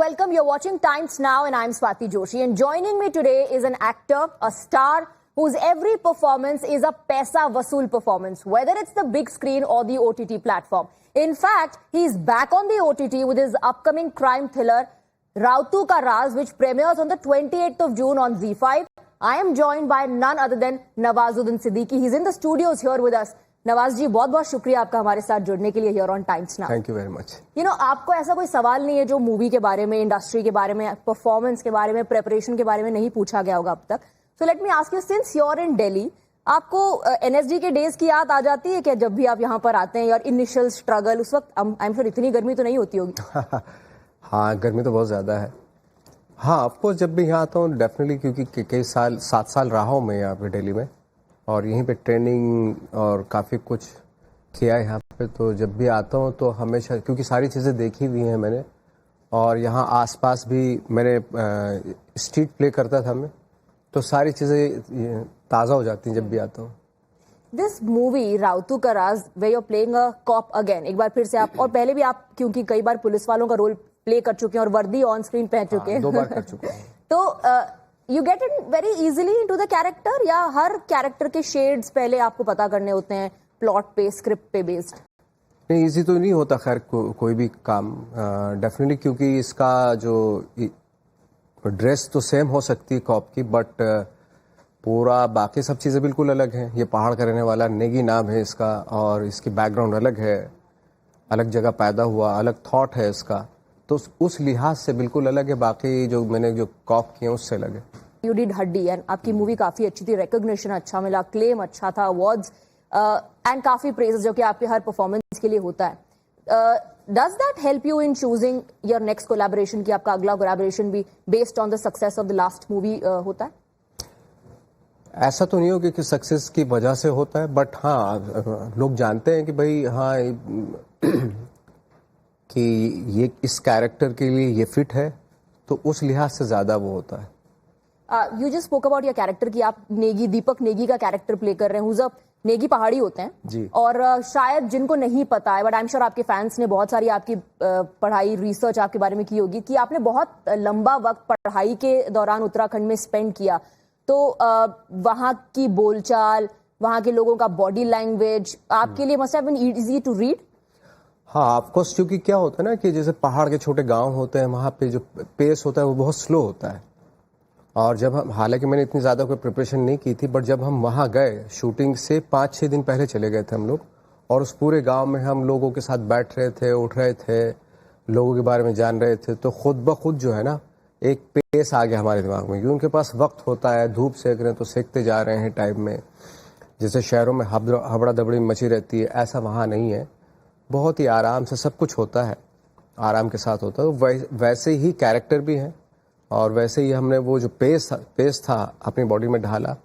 welcome. You're watching Times Now and I'm Swati Joshi. And joining me today is an actor, a star, whose every performance is a paisa vasool performance, whether it's the big screen or the OTT platform. In fact, he's back on the OTT with his upcoming crime thriller, Rautu Ka Raaz, which premieres on the 28th of June on ZEE5. I am joined by none other than Nawazuddin Siddiqui. He's in the studios here with us. Nawaz जी, बहुत बहुत शुक्रिया आपका हमारे साथ जुड़ने के लिए here on times now. Thank you very much. You know, आपको ऐसा कोई सवाल नहीं है जो मूवी के बारे में, इंडस्ट्री के बारे में, परफॉर्मेंस के बारे में, प्रेपरेशन के बारे में नहीं पूछा गया होगा अब तक। So let me ask you, since you are in Delhi, आपको एनएसडी के डेज की याद आ जाती है क्या जब भी आप यहाँ पर आते हैं? और इनिशियल स्ट्रगल उस वक्त, आई एम श्योर इतनी गर्मी तो नहीं होती होगी। हाँ, गर्मी तो बहुत ज्यादा है। हाँ, ऑफकोर्स जब भी यहाँ आता हूँ डेफिनेटली, क्योंकि कई साल 7 साल रहा हूँ मैं यहाँ पे दिल्ली में, और यहीं पे ट्रेनिंग और काफ़ी कुछ किया है यहाँ पे। तो जब भी आता हूँ तो हमेशा, क्योंकि सारी चीज़ें देखी हुई हैं मैंने, और यहाँ आसपास भी मैंने स्ट्रीट प्ले करता था मैं, तो सारी चीज़ें ताज़ा हो जाती हैं जब भी आता हूँ। दिस मूवी राउतू का Raaz, way you are playing a cop again, एक बार फिर से आप, और पहले भी आप क्योंकि कई बार पुलिस वालों का रोल प्ले कर चुके हैं और वर्दी ऑन स्क्रीन पहन चुके हैं। 2 बार कर चुका हूँ। तो you get in very easily into the character, या हर कैरेक्टर के शेड्स पहले आपको पता करने होते हैं प्लॉट पे, स्क्रिप्ट पे बेस्ड? नहीं, इजी तो नहीं होता खैर कोई भी काम डेफिनेटली, क्योंकि इसका जो ड्रेस तो सेम हो सकती है कॉप की, बट पूरा बाकी सब चीज़ें बिल्कुल अलग हैं। ये पहाड़ का रहने वाला नेगी नाम है इसका, और इसकी बैकग्राउंड अलग है, अलग जगह पैदा हुआ, अलग थॉट है इसका, तो उस लिहाज से बिल्कुल अलग है। बाकी जो मैंने जो कॉप किए उससे अलग है। यू डिड हड्डी, एंड आपकी मूवी काफी अच्छी थी, रिकॉग्निशन अच्छा मिला, क्लेम अच्छा था, अवार्ड्स एंड काफी प्रेजेस जो कि आपके हर परफॉर्मेंस के लिए होता है। Does that help you in choosing your next collaboration, कि आपका अगला कोलैबोरेशन भी based on the success of the last movie होता है? ऐसा तो नहीं होगा कि सक्सेस की वजह से होता है, बट हाँ, लोग जानते हैं कि भाई हाँ कि ये इस कैरेक्टर के लिए ये फिट है, तो उस लिहाज से ज्यादा वो होता है। You just spoke about your character कि आप नेगी, दीपक नेगी का कैरेक्टर प्ले कर रहे हैं, हुज़ नेगी पहाड़ी होते हैं जी। और शायद जिनको नहीं पता है, बट आई एम श्योर आपके फैंस ने बहुत सारी आपकी पढ़ाई, रिसर्च आपके बारे में की होगी, कि आपने बहुत लंबा वक्त पढ़ाई के दौरान उत्तराखंड में स्पेंड किया, तो वहाँ की बोलचाल, वहाँ के लोगों का बॉडी लैंग्वेज आपके लिए must have been easy to read? हाँ, ऑफकोर्स, क्योंकि क्या होता है ना कि जैसे पहाड़ के छोटे गांव होते हैं, वहाँ पे जो पेस होता है वो बहुत स्लो होता है। और जब हम, हालांकि मैंने इतनी ज़्यादा कोई प्रिपरेशन नहीं की थी, बट जब हम वहाँ गए, शूटिंग से 5-6 दिन पहले चले गए थे हम लोग, और उस पूरे गांव में हम लोगों के साथ बैठ रहे थे, उठ रहे थे, लोगों के बारे में जान रहे थे, तो खुद ब खुद जो है ना एक पेस आ गया हमारे दिमाग में कि उनके पास वक्त होता है, धूप सेक रहे हैं तो सेकते जा रहे हैं टाइप में। जैसे शहरों में हबड़ा दबड़ी मची रहती है, ऐसा वहाँ नहीं है, बहुत ही आराम से सब कुछ होता है, आराम के साथ होता है। तो वैसे ही कैरेक्टर भी है, और वैसे ही हमने वो जो पेस था अपनी बॉडी में ढाला,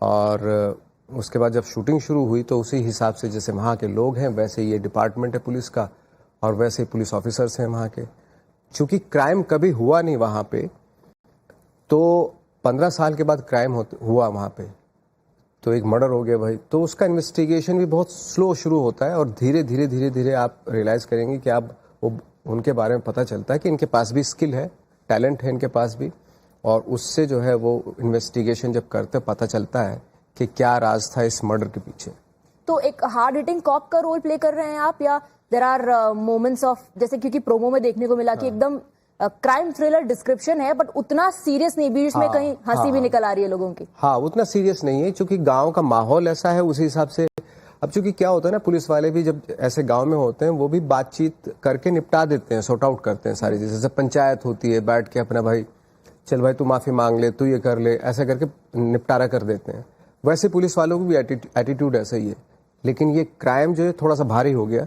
और उसके बाद जब शूटिंग शुरू हुई तो उसी हिसाब से जैसे वहाँ के लोग हैं वैसे ये डिपार्टमेंट है पुलिस का, और वैसे ही पुलिस ऑफिसर्स हैं वहाँ के। चूँकि क्राइम कभी हुआ नहीं वहाँ पे, तो 15 साल के बाद क्राइम हुआ वहाँ पे, तो एक मर्डर हो गया भाई, तो उसका इन्वेस्टिगेशन भी बहुत स्लो शुरू होता है, और धीरे धीरे आप रियलाइज़ करेंगे कि आप वो उनके बारे में पता चलता है कि इनके पास भी स्किल है, टैलेंट है इनके पास भी, और उससे जो है वो इन्वेस्टिगेशन जब करते पता चलता है कि क्या राज था इस मर्डर के पीछे। तो एक हार्ड हिटिंग कॉप का रोल प्ले कर रहे हैं आप, या देयर आर मोमेंट्स ऑफ, जैसे क्योंकि प्रोमो में देखने को मिला कि एकदम क्राइम थ्रिलर डिस्क्रिप्शन है, बट उतना सीरियस नहीं, बीच में कहीं हंसी भी निकल आ रही है लोगों की? हाँ, उतना सीरियस नहीं है, क्योंकि गाँव का माहौल ऐसा है उसी हिसाब से। अब चूंकि क्या होता है ना, पुलिस वाले भी जब ऐसे गांव में होते हैं वो भी बातचीत करके निपटा देते हैं, सॉर्ट आउट करते हैं सारी चीजें। जैसे पंचायत होती है, बैठ के अपना भाई चल भाई तू माफी मांग ले, तू ये कर ले, ऐसा करके निपटारा कर देते हैं। वैसे पुलिस वालों को भी एटीट्यूड ऐसा ही है, लेकिन ये क्राइम जो है थोड़ा सा भारी हो गया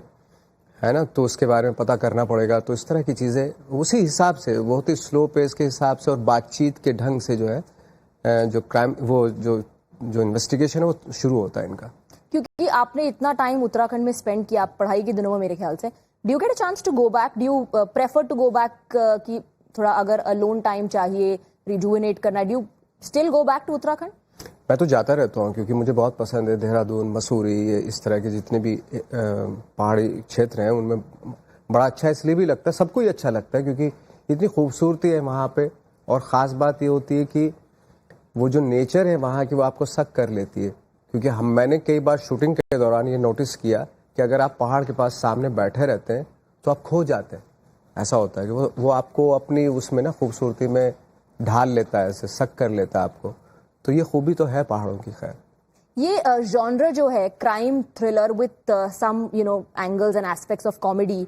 है ना, तो उसके बारे में पता करना पड़ेगा। तो इस तरह की चीजें उसी हिसाब से, बहुत ही स्लो पेस के हिसाब से और बातचीत के ढंग से जो है जो क्राइम, वो जो इन्वेस्टिगेशन है वो शुरू होता है इनका। क्योंकि आपने इतना टाइम उत्तराखंड में स्पेंड किया पढ़ाई के दिनों में, मेरे ख्याल से, do you get a chance to go back? Do you prefer to go back, कि थोड़ा अगर अलोन टाइम चाहिए, रिजुविनेट करना, do you still go back to Uttarakhand? मैं तो जाता रहता हूँ, क्योंकि मुझे बहुत पसंद है देहरादून, मसूरी, ये इस तरह के जितने भी पहाड़ी क्षेत्र हैं उनमें बड़ा अच्छा इसलिए भी लगता है, सबको ही अच्छा लगता है, क्योंकि इतनी खूबसूरती है वहाँ पे, और ख़ास बात ये होती है कि वो जो नेचर है वहाँ की वो आपको सक कर लेती है। क्योंकि मैंने कई बार शूटिंग के दौरान ये नोटिस किया कि अगर आप पहाड़ के पास सामने बैठे रहते हैं तो आप खो जाते हैं। ऐसा होता है कि वो आपको अपनी उसमें ना खूबसूरती में ढाल लेता है, ऐसे सक कर लेता है आपको। तो ये खूबी तो है पहाड़ों की। खैर, ये जॉनर जो है crime thriller with some angles and aspects of comedy,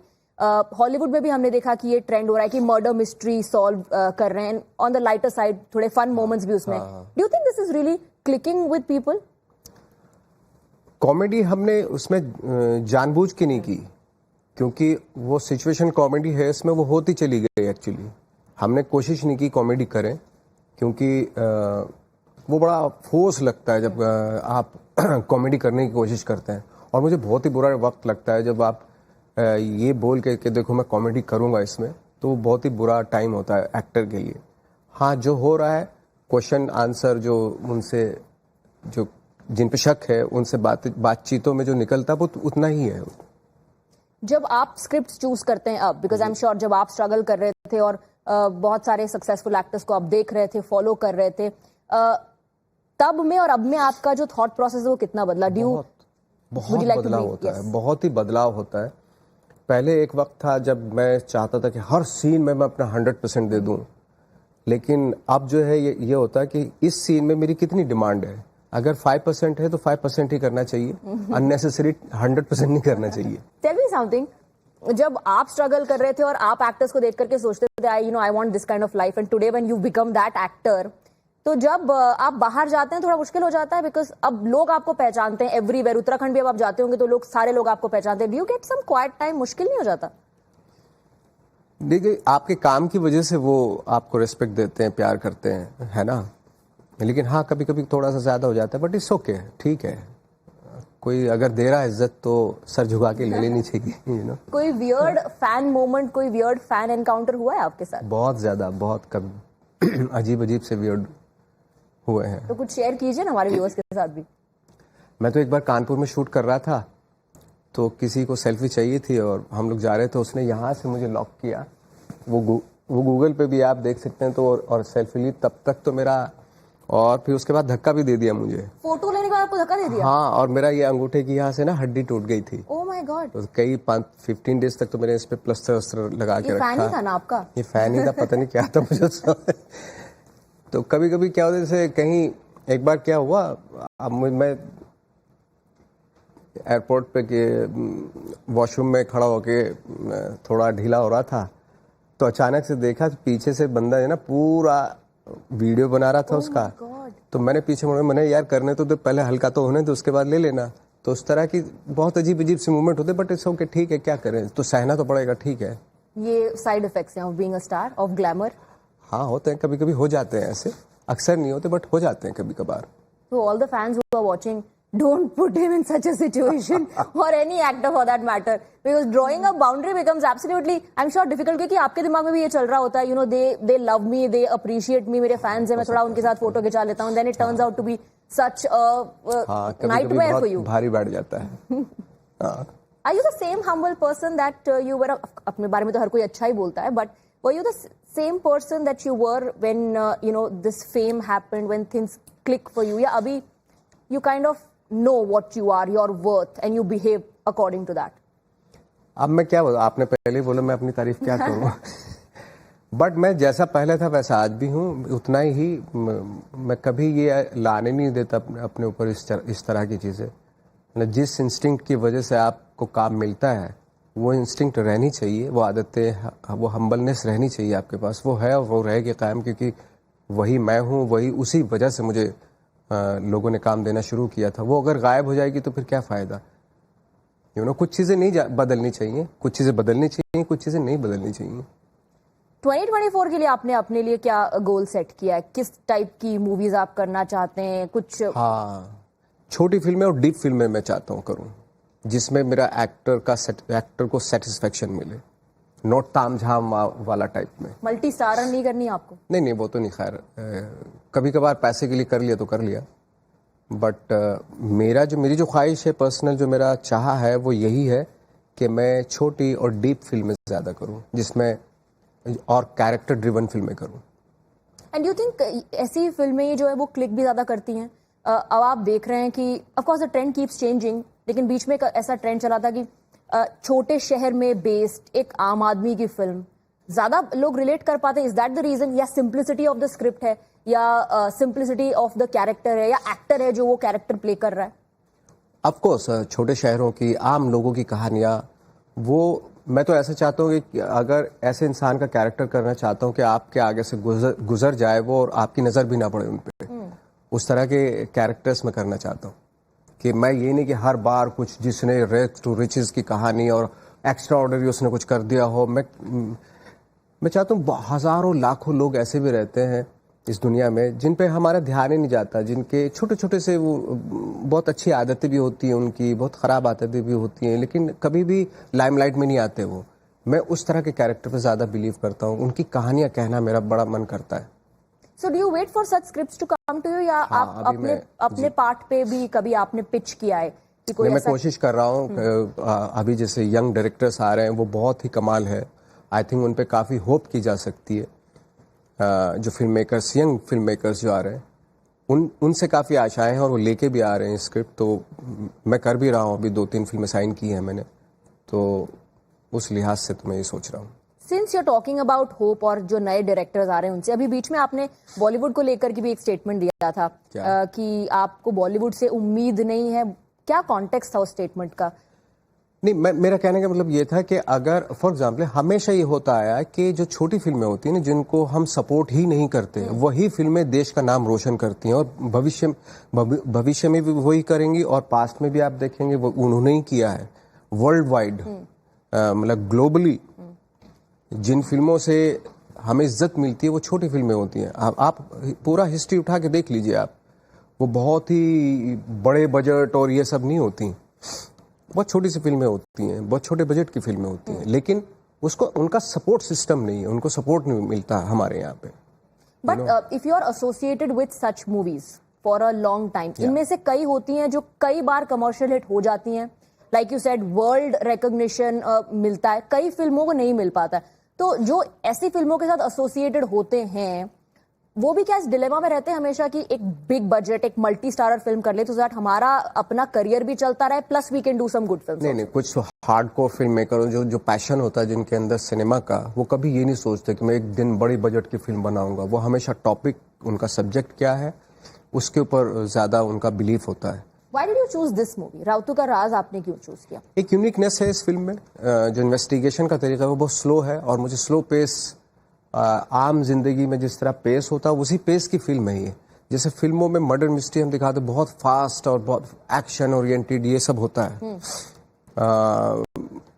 Hollywood में भी हमने देखा कि ये ट्रेंड हो रहा है कि मर्डर मिस्ट्री सॉल्व कर रहे हैं, ऑन द लाइटर साइड थोड़े फन मोमेंट्स भी उसमें। Do you think this is really clicking with people? Comedy हमने उसमें जानबूझ के नहीं की, क्योंकि वो सिचुएशन कॉमेडी है, इसमें वो होती चली गई। एक्चुअली हमने कोशिश नहीं की कॉमेडी करें, क्योंकि वो बड़ा फोर्स लगता है जब आप कॉमेडी करने की कोशिश करते हैं। और मुझे बहुत ही बुरा वक्त लगता है जब आप ये बोल के कि देखो मैं कॉमेडी करूंगा इसमें, तो वो बहुत ही बुरा टाइम होता है एक्टर के लिए। हाँ, जो हो रहा है क्वेश्चन आंसर, जो उनसे जो जिन पे शक है उनसे बातचीतों में जो निकलता है वो उतना ही है। जब आप स्क्रिप्ट चूज करते हैं अब, बिकॉज आई एम श्योर जब आप स्ट्रगल कर रहे थे और बहुत सारे सक्सेसफुल एक्टर्स को आप देख रहे थे, फॉलो कर रहे थे, तब में और अब में आपका जो थॉट प्रोसेस है वो कितना बदला? बहुत बदलाव होता है, बहुत ही बदलाव होता है। पहले एक वक्त था जब मैं चाहता था कि हर सीन में मैं अपना 100% दे दूं, लेकिन अब जो है ये होता है कि इस सीन में मेरी कितनी डिमांड है। अगर 5% है तो 5% ही करना चाहिए, अननेसेसरी 100% नहीं करना चाहिए। टेल मी समथिंग, जब आप स्ट्रगल कर रहे थे और आप एक्टर्स को देख करके सोचते थे I want this kind of life, and today when you become that actor, तो जब आप बाहर जाते हैं थोड़ा मुश्किल हो जाता है, बिकॉज अब लोग आपको पहचानते हैं एवरीवेयर। उत्तराखंड भी अब आप जाते होंगे तो सारे लोग आपको पहचानते हैं। Do you get some quiet time? मुश्किल नहीं हो जाता? देखिए, आपके काम की वजह से वो आपको रिस्पेक्ट देते हैं, प्यार करते हैं, है ना। लेकिन हाँ, कभी कभी थोड़ा सा ज्यादा हो जाता है, बट इट्स ओके, ठीक है। कोई अगर दे रहा है इज्जत तो सर झुका के ले लेनी चाहिए। कोई वियर्ड फैन मोमेंट, कोई वियर्ड फैन एनकाउंटर हुआ है आपके साथ? बहुत ज्यादा, बहुत कभी अजीब से वियर्ड हुए हैं। तो कुछ शेयर कीजिए ना हमारे व्यूअर्स के साथ भी। मैं तो एक बार कानपुर में शूट कर रहा था, तो किसी को सेल्फी चाहिए थी और हम लोग जा रहे थे, उसने यहाँ से मुझे लॉक किया। वो गूगल पे भी आप देख सकते हैं। तो और सेल्फी ली तब तक तो मेरा, और फिर उसके बाद धक्का भी दे दिया मुझे। फोटो लेने के बाद आपको धक्का दे दिया? हाँ, और मेरा ये अंगूठे की यहाँ से ना हड्डी टूट गई थी। Oh my God. तो कई 15 डेज तक तो मैंने इस पे प्लास्टर लगा के रखा। ये फैन ही था ना आपका? ये फैन ही था, पता नहीं क्या था मुझे। तो कभी कभी क्या होता है, जैसे कहीं एक बार क्या हुआ, अब मैं एयरपोर्ट पे के वॉशरूम में खड़ा होके थोड़ा ढीला हो रहा था, तो अचानक से देखा तो पीछे से बंदा है ना पूरा वीडियो बना रहा था उसका। तो मैंने पीछे मुड़ा, मैंने यार करने तो पहले हल्का तो होने तो उसके बाद ले लेना। तो उस तरह की बहुत अजीब से मूवमेंट होते, बट इट्स ओके, ठीक है, क्या करें, तो सहना तो पड़ेगा, ठीक है। ये साइड इफेक्ट्स हैं of being a star, of glamour. हाँ, होते हैं, कभी कभी हो जाते हैं, ऐसे अक्सर नहीं होते बट हो जाते हैं कभी कभार। तो all the fans who are watching, don't put him in such a situation or any actor for that matter, because drawing a boundary becomes absolutely, I'm sure, difficult, क्योंकि आपके दिमाग में भी ये चल रहा होता है, they love me, they appreciate me, मेरे फैंस हैं, मैं थोड़ा उनके साथ फोटो खिंचा लेता हूँ, then it turns out to be such a nightmare for you. भारी बैठ जाता है। Are you the same humble person that you were? अपने बारे में तो हर कोई अच्छा ही बोलता है, but were you the same person that you were when this fame happened, when things click for you? या अभी you kind of know what you are, your worth, and you behave according to that? अब मैं क्या बोलूं, आपने पहले बोला, मैं अपनी तारीफ क्या करूं। बट मैं जैसा पहले था वैसा आज भी हूं, उतना ही। मैं कभी ये लाने नहीं देता अपने ऊपर इस तरह की चीजें। जिस इंस्टिंक्ट की वजह से आपको काम मिलता है वो इंस्टिंक्ट रहनी चाहिए, वो आदतें, वो हम्बलनेस रहनी चाहिए आपके पास, वो है और वो रहेगी कायम, क्योंकि वही मैं हूँ, वही उसी वजह से मुझे लोगों ने काम देना शुरू किया था। वो अगर गायब हो जाएगी तो फिर क्या फायदा। कुछ चीजें नहीं बदलनी चाहिए, कुछ चीजें बदलनी चाहिए, कुछ चीजें नहीं बदलनी चाहिए। 2024 के लिए आपने अपने लिए क्या गोल सेट किया है? किस टाइप की मूवीज आप करना चाहते हैं? कुछ? हाँ, छोटी फिल्में और डीप फिल्में मैं चाहता हूँ करूँ, जिसमें मेरा एक्टर को सेटिस्फेक्शन मिले, नोट तामझाम वाला टाइप में। मल्टी स्टार नहीं करनी आपको? नहीं, वो तो नहीं। खैर, कभी कभार पैसे के लिए कर लिया तो कर लिया, बट मेरी जो ख्वाहिश है पर्सनल, जो मेरा चाह है, वो यही है कि मैं छोटी और डीप फिल्में ज़्यादा करूं, जिसमें और कैरेक्टर ड्रिवन फिल्में करूं। एंड यू थिंक ऐसी फिल्में जो है वो क्लिक भी ज्यादा करती हैं? अब आप देख रहे हैं कि of course the trend keeps changing, लेकिन बीच में एक ऐसा ट्रेंड चला था कि छोटे शहर में बेस्ड एक आम आदमी की फिल्म ज्यादा लोग रिलेट कर पाते हैं। इज दैट द रीजन, या सिंप्लिसिटी ऑफ द स्क्रिप्ट है, या सिंप्लिसिटी ऑफ द कैरेक्टर है, या एक्टर है जो वो कैरेक्टर प्ले कर रहा है? ऑफ कोर्स छोटे शहरों की आम लोगों की कहानियां, वो मैं तो ऐसा चाहता हूँ कि अगर ऐसे इंसान का कैरेक्टर करना चाहता हूँ कि आपके आगे से गुजर जाए वो और आपकी नजर भी ना पड़े उन पे, उस तरह के कैरेक्टर्स मैं करना चाहता हूँ। कि मैं ये नहीं कि हर बार कुछ जिसने रेथ टू रिचेस की कहानी और एक्स्ट्रा ऑर्डनरी उसने कुछ कर दिया हो। मैं चाहता हूँ हजारों लाखों लोग ऐसे भी रहते हैं इस दुनिया में जिन पे हमारा ध्यान ही नहीं जाता, जिनके छोटे छोटे से वो बहुत अच्छी आदतें भी होती हैं, उनकी बहुत ख़राब आदतें भी होती हैं, लेकिन कभी भी लाइमलाइट में नहीं आते वो। मैं उस तरह के कैरेक्टर पे ज़्यादा बिलीव करता हूँ, उनकी कहानियाँ कहना मेरा बड़ा मन करता है। So do you wait for such scripts to come to you, या आप अपने पार्ट पे भी कभी आपने पिच किया है कि कोई मैं कोशिश कर रहा हूँ। अभी जैसे यंग डायरेक्टर्स आ रहे हैं वो बहुत ही कमाल है। आई थिंक उन पे काफ़ी होप की जा सकती है। जो film makers, young film makers जो आ रहे हैं उनसे काफ़ी आशाएं हैं और वो लेके भी आ रहे हैं स्क्रिप्ट। तो मैं कर भी रहा हूँ, अभी 2-3 फिल्में साइन की हैं मैंने, तो उस लिहाज से तो मैं ये सोच रहा हूँ। Since you are talking about hope और जो नए डायरेक्टर्स आ रहे हैं उनसे, अभी बीच में आपने बॉलीवुड को लेकर के भी एक स्टेटमेंट दिया था कि आपको बॉलीवुड से उम्मीद नहीं है। क्या कॉन्टेक्स्ट था उस स्टेटमेंट का? नहीं, मेरा कहने का मतलब ये था कि अगर फॉर एग्जाम्पल हमेशा ये होता आया कि जो छोटी फिल्में होती हैं ना, जिनको हम सपोर्ट ही नहीं करते, वही फिल्में देश का नाम रोशन करती हैं और भविष्य में भी वही करेंगी और पास्ट में भी आप देखेंगे वो उन्होंने ही किया है। वर्ल्ड वाइड मतलब ग्लोबली जिन फिल्मों से हमें इज्जत मिलती है वो छोटी फिल्में होती हैं। आप पूरा हिस्ट्री उठा के देख लीजिए आप, वो बहुत ही बड़े बजट और ये सब नहीं होती, बहुत छोटी सी फिल्में होती हैं, बहुत छोटे बजट की फिल्में होती हैं, लेकिन उसको उनका सपोर्ट सिस्टम नहीं है, उनको सपोर्ट नहीं मिलता हमारे यहाँ पे। But if you are associated with such movies for a long time, इनमें से कई होती हैं जो कई बार कमर्शियल हिट हो जाती हैं, like you said world recognition मिलता है, कई फिल्मों को नहीं मिल पाता है। तो जो ऐसी फिल्मों के साथ एसोसिएटेड होते हैं वो भी क्या इस डिलेमा में रहते हैं हमेशा कि एक बिग बजट, एक मल्टी स्टारर फिल्म कर ले तो दैट हमारा अपना करियर भी चलता रहे, plus we can do some good films? नहीं, कुछ हार्डकोर फिल्म मेकर जो पैशन होता है जिनके अंदर सिनेमा का, वो कभी ये नहीं सोचते कि मैं एक दिन बड़ी बजट की फिल्म बनाऊंगा। वो हमेशा टॉपिक, उनका सब्जेक्ट क्या है उसके ऊपर ज्यादा उनका बिलीफ होता है। Why did you choose this movie? राउतू का राज आपने क्यों चूज किया? एक यूनिकनेस है इस फिल्म में, जो इन्वेस्टिगेशन का तरीका है वो बहुत स्लो है और मुझे स्लो पेस, आम जिंदगी में जिस तरह पेस होता है उसी पेस की फिल्म है ये। जैसे फिल्मों में मर्डर मिस्ट्री हम दिखाते बहुत फास्ट और बहुत एक्शन ओरिएंटेड ये सब होता है,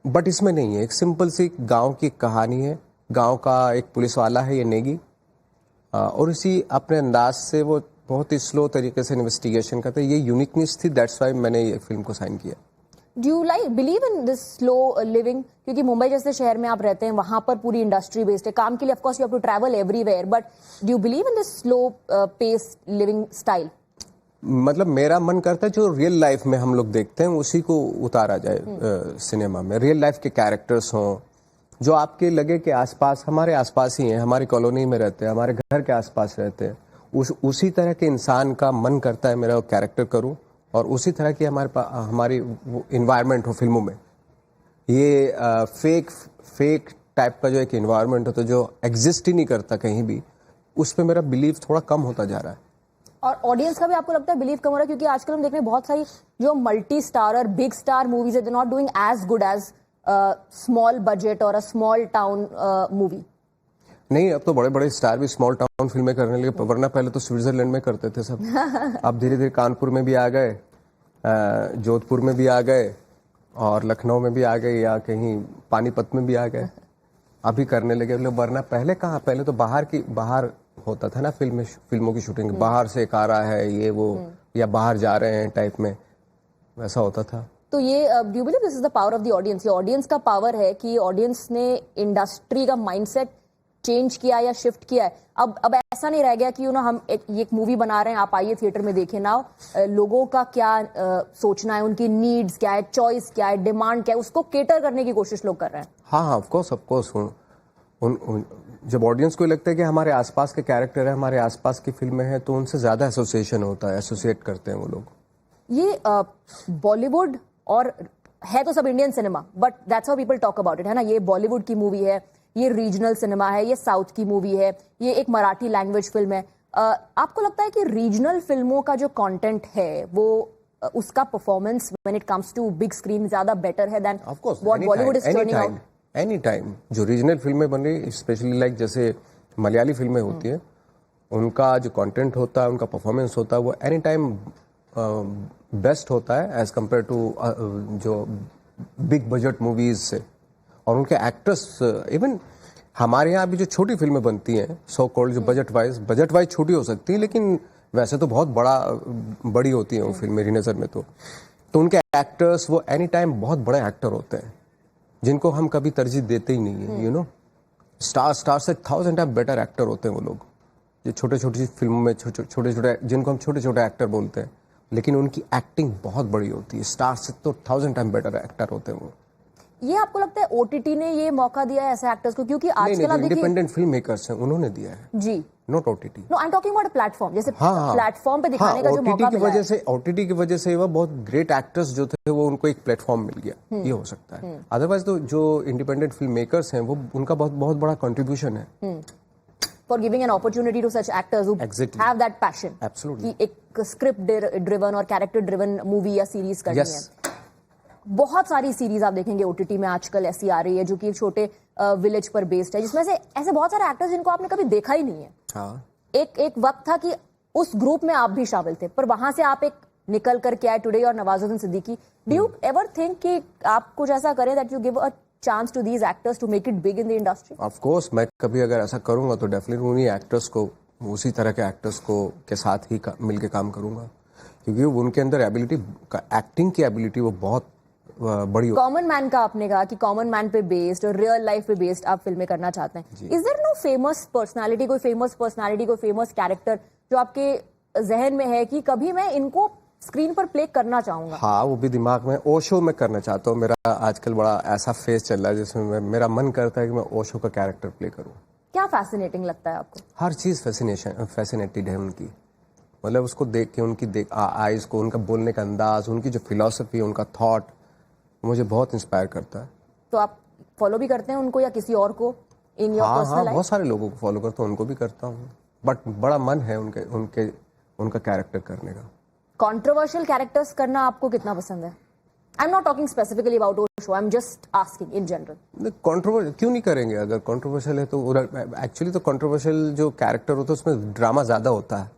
बट इसमें नहीं है। एक सिंपल सी गांव की कहानी है, गांव का एक पुलिस वाला है ये नेगी, और इसी अपने अंदाज से वो बहुत ही स्लो तरीके से इन्वेस्टिगेशन करते हैं। ये यूनिकनेस थी, दैट्स वाई मैंने ये फिल्म को साइन किया। Do you like believe in this slow living? क्योंकि मुंबई जैसे शहर में आप रहते हैं, वहां पर पूरी इंडस्ट्री बेस्ड है, काम के लिए of course you have to travel everywhere, but do you believe in this slow pace living style? मतलब मेरा मन करता है जो रियल लाइफ में हम लोग देखते हैं उसी को उतारा जाए सिनेमा में। रियल लाइफ के कैरेक्टर्स हों जो आपके लगे कि आसपास, हमारे आसपास ही हैं, हमारी कॉलोनी में रहते हैं, हमारे घर के आसपास रहते हैं, उसी तरह के इंसान का मन करता है मेरा कैरेक्टर करूं और उसी तरह की हमारी इन्वायरमेंट हो फिल्मों में। ये फेक टाइप का जो एक इन्वायरमेंट होता है जो एग्जिस्ट ही नहीं करता कहीं भी, उस पर मेरा बिलीव थोड़ा कम होता जा रहा है। और ऑडियंस का भी आपको लगता है बिलीव कम हो रहा है? क्योंकि आजकल हम देख रहे हैं बहुत सारी जो multi starrer big star movies है, they not doing as good as small budget और अ स्मॉल टाउन मूवी। नहीं, अब तो बड़े बड़े स्टार भी स्मॉल टाउन फिल्में करने लगे, वरना पहले तो स्विट्जरलैंड में करते थे सब। अब धीरे धीरे कानपुर में भी आ गए, जोधपुर में भी आ गए और लखनऊ में भी आ गए, या कहीं पानीपत में भी आ गए, अभी करने लगे लोग। वरना पहले कहाँ, पहले तो बाहर होता था ना फिल्मों की शूटिंग, बाहर से एक आ रहा है ये वो, या बाहर जा रहे हैं टाइप में, वैसा होता था। तो ये do you believe this is the power of the audience? ये ऑडियंस का पावर है कि ऑडियंस ने इंडस्ट्री का माइंडसेट चेंज किया या शिफ्ट किया है? अब ऐसा नहीं रह गया कि हम एक मूवी बना रहे हैं, आप आइए थिएटर में देखें ना। लोगों का क्या सोचना है, उनकी नीड्स क्या है, चॉइस क्या है, डिमांड क्या है, उसको केटर करने की कोशिश लोग कर रहे हैं। हाँ, ऑफ कोर्स जब ऑडियंस को लगता है कि हमारे आसपास के कैरेक्टर है, हमारे आसपास की फिल्में हैं, तो उनसे ज्यादा एसोसिएशन होता है, एसोसिएट करते हैं वो लोग। ये बॉलीवुड और है तो सब Indian cinema, but that's how people talk about it, है ना। ये बॉलीवुड की मूवी है, ये रीजनल सिनेमा है, ये साउथ की मूवी है, ये एक मराठी लैंग्वेज फिल्म है। आपको लगता है कि रीजनल फिल्मों का जो कंटेंट है वो उसका performance when it comes to big screen ज्यादा बेटर है then what Bollywood is turning out? Any time जो रीजनल फिल्में बन रही, स्पेशली लाइक जैसे मलयाली फिल्में होती है, उनका जो कंटेंट होता है, उनका परफॉर्मेंस होता है, वो एनी टाइम बेस्ट होता है एज कंपेयर टू जो बिग बजट मूवीज से। और उनके एक्टर्स, इवन हमारे यहाँ भी जो छोटी फिल्में बनती हैं, सो कॉल्ड, जो बजट वाइज छोटी हो सकती है, लेकिन वैसे तो बहुत बड़ी होती है वो फिल्म मेरी नज़र में। तो उनके एक्टर्स वो एनी टाइम बहुत बड़े एक्टर होते हैं, जिनको हम कभी तरजीह देते ही नहीं है। यू नो, स्टार से 1000 टाइम बेटर एक्टर होते हैं वो लोग, जो छोटे छोटी फिल्मों में छोटे जिनको हम छोटे छोटे एक्टर बोलते हैं, लेकिन उनकी एक्टिंग बहुत बड़ी होती है। स्टार से तो 1000 टाइम बेटर एक्टर होते हैं वो। ये आपको लगता है ओटीटी ने ये मौका दिया है ऐसे एक्टर्स को? क्योंकि आजकल आप देखिए इंडिपेंडेंट फिल्म मेकर्स हैं, उन्होंने दिया है जी, not OTT. No, I am talking about platform, जैसे प्लेटफॉर्म पे दिखाने का जो मौका मिला है। ओटीटी की वजह से वो बहुत ग्रेट एक्टर्स जो थे वो उनको एक प्लेटफॉर्म मिल गया, ये हो सकता है। अदरवाइज तो जो इंडिपेंडेंट फिल्म मेकर्स हैं, वो उनका बहुत बड़ा कंट्रीब्यूशन है for giving an opportunity to such actors who have that passion. Absolutely, कि एक स्क्रिप्ट ड्रिवन और कैरेक्टर ड्रिवन मूवी या सीरीज करनी है। बहुत सारी सीरीज आप देखेंगे ओटीटी में आजकल ऐसी आ रही है जो कि छोटे विलेज पर बेस्ड है, जिसमें से ऐसे बहुत सारे एक्टर्स जिनको आपने कभी देखा ही नहीं है। हाँ। एक वक्त था कि उस ग्रुप में आप भी शामिल थे, पर वहां से आप एक निकल करके आए टुडे और Nawazuddin Siddiqui. Do you ever think कि आप कुछ ऐसा करें that you give a chance to these actors to make it big in the industry? Of course, मैं कभी अगर ऐसा करूंगा तो डेफिनेटली उन्हीं एक्टर्स को, उसी तरह के एक्टर्स को के साथ ही मिलकर काम करूंगा, क्योंकि उनके अंदर एबिलिटी, एक्टिंग की एबिलिटी वो बहुत बड़ी। कॉमन मैन का आपने कहा कि कॉमन मैन पे बेस्ड और रियल लाइफ पे बेस्ड आप फिल्में करना चाहते हैं। Is there no famous personality, कोई फेमस कैरेक्टर जो आपके जहन में है कि कभी मैं इनको स्क्रीन पर प्ले करना चाहूंगा? हाँ, वो भी दिमाग में ओशो में करना चाहता हूँ। मेरा आजकल बड़ा ऐसा फेज चल रहा है जिसमें मेरा मन करता है कि मैं ओशो का कैरेक्टर प्ले करूँ। क्या फैसिनेटिंग लगता है आपको? हर चीज फैसिनेटेड है उनकी, मतलब उसको देख के, उनकी आईज को, उनका बोलने का अंदाज, उनकी जो फिलॉसफी, उनका थॉट मुझे बहुत इंस्पायर करता है। तो आप फॉलो भी करते हैं उनको या किसी और को इन योर पर्सनल लाइफ? बहुत सारे लोगों को फॉलो करता हूँ, उनको भी करता हूँ, बट बड़ा मन है उनका कैरेक्टर करने का। कंट्रोवर्शियल कैरेक्टर्स करना आपको कितना पसंद है? I am not talking specifically about Osho, I am just asking in general. Controversial क्यों नहीं करेंगे? अगर कंट्रोवर्शियल है तो, एक्चुअली तो कंट्रोवर्शियल जो कैरेक्टर होता है उसमें ड्रामा ज्यादा होता है,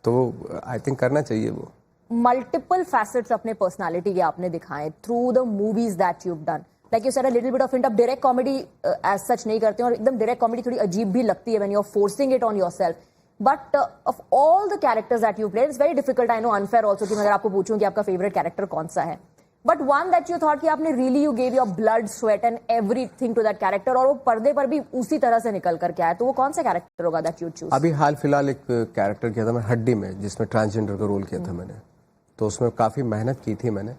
तो आई थिंक करना चाहिए वो। मल्टीपल फैसेट्स अपने पर्सनालिटी के आपने दिखाए through the movies that you have done, like you said a little bit of hint. अब डायरेक्ट कॉमेडी एज सच नहीं करते हैं, और एकदम डायरेक्ट कॉमेडी थोड़ी अजीब भी लगती है when you are forcing it on yourself. But of all the characters that you played, it's very difficult, I know, unfair also, कि मैं अगर आपको पूछूं कि आपका फेवरेट कैरेक्टर कौन सा है, but one that you thought कि आपने really, you gave your blood, sweat and everything to that character, और वो पर्दे पर भी उसी तरह से निकल करके आया, तो वो कौन सा कैरेक्टर होगा दैट यू चूज? अभी हाल फिलहाल एक कैरेक्टर किया था मैं हड्डी में, जिसमें ट्रांसजेंडर का रोल किया था मैंने, तो उसमें काफी मेहनत की थी मैंने।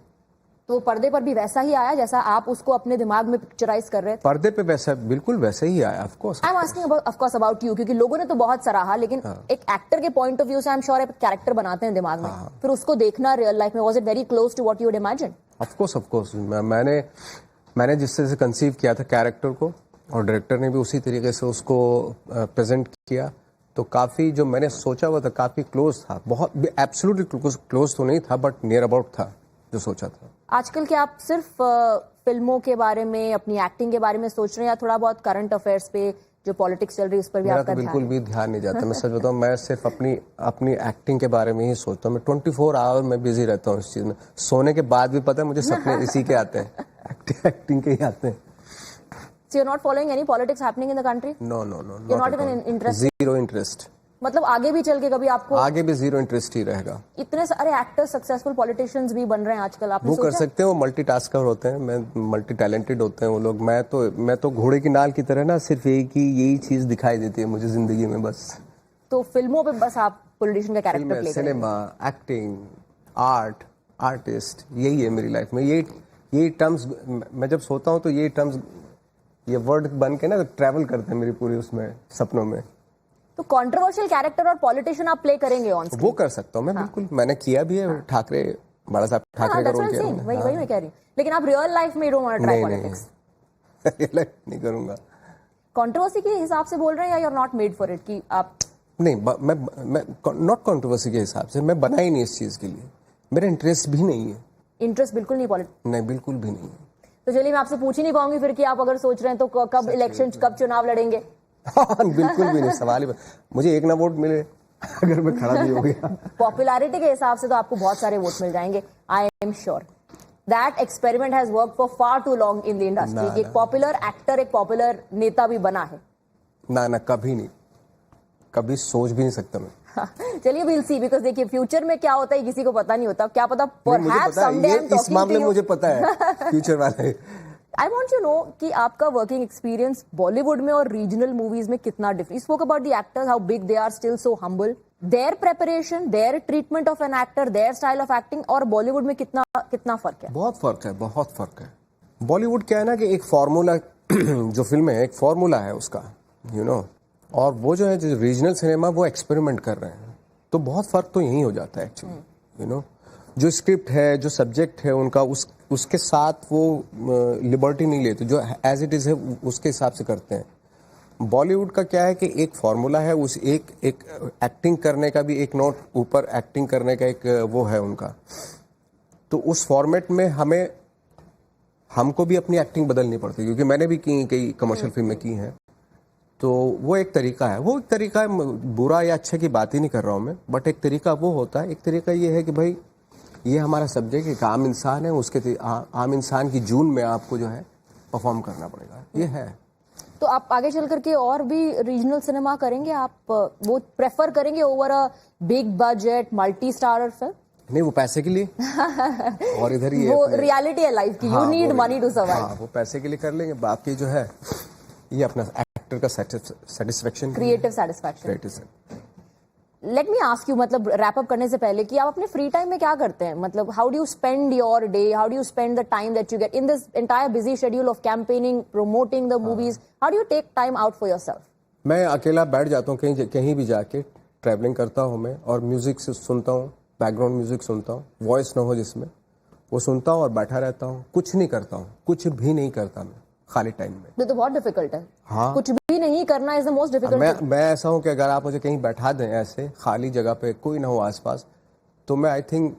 तो पर्दे पर भी वैसा ही आया जैसा आप उसको अपने दिमाग में पिक्चराइज कर रहे थे? पर्दे पे वैसा, बिल्कुल वैसे ही आया, of course. I am asking of course about you, क्योंकि लोगों ने तो बहुत सराहा, लेकिन एक एक्टर के पॉइंट ऑफ व्यू से आई एम श्योर एक कैरेक्टर बनाते हैं दिमाग में, फिर उसको देखना रियल लाइफ में, was it very close to what you would imagine? Of course मैंने जिस तरह से कंसीव किया था कैरेक्टर को, और डायरेक्टर ने भी उसी तरीके से उसको प्रेजेंट किया, तो काफी जो मैंने सोचा हुआ था काफी क्लोज था, बहुत एब्सोल्युटली क्लोज तो नहीं था, बट नियर अबाउट था जो सोचा था। आजकल क्या आप सिर्फ फिल्मों के बारे में, अपनी एक्टिंग के बारे में सोच रहे हैं, या थोड़ा बहुत करंट अफेयर्स पे जो पॉलिटिक्स चल रही है उस पर भी आपका ध्यान? बिल्कुल भी ध्यान नहीं जाता। मैं सच बताऊं, मैं सिर्फ अपनी एक्टिंग के बारे में ही सोचता हूँ। मैं 24 आवर में बिजी रहता हूँ इस चीज में। सोने के बाद भी पता है मुझे सपने इसी के आते हैं, एक्टिंग के ही आते हैं। So you're not following any politics happening in the country? No. You're not even interested? Zero interest. मतलब आगे भी चल के कभी आपको? आगे भी जीरो इंटरेस्ट ही रहेगा। इतने सारे एक्टर्स, सक्सेसफुल पॉलिटिशियंस भी बन रहे हैं आजकल, आपने वो सोचा? कर सकते हैं, वो मल्टीटास्कर होते हैं, मैं मल्टी टैलेंटेड होते हैं वो लोग। मैं तो घोड़े की नाल की तरह ना, सिर्फ यही चीज दिखाई देती है मुझे जिंदगी में बस। तो फिल्मों पे बस आप पॉलिटिशियन का कैरेक्टर प्ले करेंगे? सिनेमा, एक्टिंग, आर्ट, आर्टिस्ट, यही है मेरी लाइफ में। यही टर्म्स, मैं जब सोता हूँ तो यही टर्म्स ये वर्ड बन के ना ट्रैवल करते हैं मेरी पूरी उसमें सपनों में। तो कंट्रोवर्शियल कैरेक्टर और पॉलिटिशियन आप प्ले करेंगे ऑन स्क्रीन? वो कर सकता हूँ मैं, बिल्कुल। मैंने किया भी है, ठाकरे, बड़ा साहब ठाकरे का रोल किया मैंने। वही मैं कह रही हूँ। लेकिन आप रियल लाइफ में don't want to try politics? Real life नहीं करूंगा। कंट्रोवर्सी के हिसाब से बोल रहे हैं या you are not made for it कि आप? नहीं, मैं नॉट कंट्रोवर्सी के हिसाब से, मैं बना ही नहीं इस चीज के लिए, मेरा इंटरेस्ट भी नहीं है। इंटरेस्ट बिल्कुल नहीं पॉलिटिक्स? नहीं, बिल्कुल भी नहीं है। तो चलिए मैं आपसे पूछ ही नहीं पाऊंगी फिर कि आप अगर सोच रहे हैं तो कब इलेक्शन, कब चुनाव लड़ेंगे? बिल्कुल भी नहीं, सवाल ही मुझे एक ना वोट मिले अगर मैं खड़ा भी हो गया। पॉपुलैरिटी के हिसाब से तो आपको बहुत सारे वोट मिल जाएंगे, I am sure. That experiment has work for far too long in the industry. एक पॉपुलर एक्टर, एक पॉपुलर नेता भी बना है। ना, कभी नहीं, कभी सोच भी नहीं सकता मैं। चलिए we'll see, बिकॉज देखिए फ्यूचर में क्या होता है किसी को पता नहीं होता। क्या पता perhaps someday I'm इस मामले में talking to मुझे you. पता है फ्यूचर वाले। I want to know कि आपका वर्किंग एक्सपीरियंस बॉलीवुड में और रीजनल मूवीज में कितना different? Spoke about the actors, how big they are, still so humble, their preparation, their treatment of an actor, their style of acting, और Bollywood में कितना फर्क है? बहुत फर्क है, बहुत फर्क है। बॉलीवुड क्या है ना कि एक फॉर्मूला जो फिल्म है, एक फॉर्मूला है उसका, यू नो, और वो जो है, जो रीजनल सिनेमा, वो एक्सपेरिमेंट कर रहे हैं। तो बहुत फर्क तो यही हो जाता है एक्चुअली, यू नो। जो स्क्रिप्ट है, जो सब्जेक्ट है उनका, उसके साथ वो लिबर्टी नहीं लेते, जो एज इट इज है उसके हिसाब से करते हैं। बॉलीवुड का क्या है कि एक फॉर्मूला है, उस एक एक्टिंग करने का भी एक नोट ऊपर, एक्टिंग करने का एक वो है उनका। तो उस फॉर्मेट में हमको भी अपनी एक्टिंग बदलनी पड़ती है, क्योंकि मैंने भी कई कमर्शियल फिल्में की हैं। तो वो एक तरीका है, बुरा या अच्छे की बात ही नहीं कर रहा हूं मैं, बट एक तरीका वो होता है। एक तरीका ये है कि भाई ये हमारा सब्जेक्ट एक आम इंसान है, उसके आम इंसान की जून में आपको जो है परफॉर्म करना पड़ेगा, ये है। तो आप आगे चल करके और भी रीजनल सिनेमा करेंगे? आप वो प्रेफर करेंगे over a big budget multi starrer film? नहीं, वो पैसे के लिए और इधर ही वो रियलिटी है लाइफ की, you need money to survive. हाँ, वो पैसे के लिए कर लेंगे, बाकी जो है ये अपना एक्टर का satisfaction, creative satisfaction. Late me ask you, मतलब रैप अप करने से पहले, कि आप अपने फ्री टाइम में क्या करते हैं? मतलब how do you spend your day, how do you spend the time that you get in this entire busy schedule of campaigning, promoting the movies? How do you take time out for yourself? मैं अकेला बैठ जाता हूँ, कहीं भी जाके travelling करता हूँ मैं, और म्यूजिक से सुनता हूँ, बैकग्राउंड म्यूजिक सुनता हूँ, वॉइस ना हो जिसमें, वो सुनता हूँ और बैठा रहता हूँ। कुछ नहीं करता हूँ, कुछ भी नहीं करता मैं खाली टाइम में। ये तो बहुत डिफिकल्ट है। हाँ, कुछ भी नहीं करना इज द मोस्ट डिफिकल्ट। मैं ऐसा हूँ कि अगर आप मुझे कहीं बैठा दें ऐसे खाली जगह पे, कोई ना हो आसपास, तो मैं आई थिंक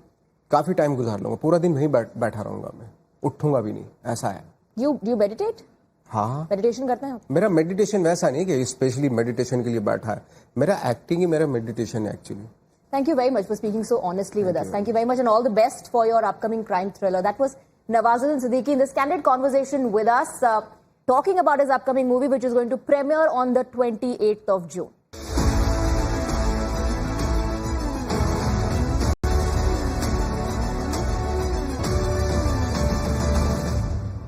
काफी टाइम गुजार लूंगा, पूरा दिन वहीं बैठा रहूंगा, मैं उठूंगा भी नहीं, ऐसा है। You meditate? हाँ, मेडिटेशन करते हैं आप? मेरा मेडिटेशन वैसा नहीं कि स्पेशली मेडिटेशन के लिए बैठा है, मेरा एक्टिंग ही मेरा मेडिटेशन है actually. Thank you very much for speaking so honestly with us. Thank you very much, and all the best for your upcoming crime thriller. That was Nawazuddin Siddiqui in this candid conversation with us, talking about his upcoming movie, which is going to premiere on the 28th of June.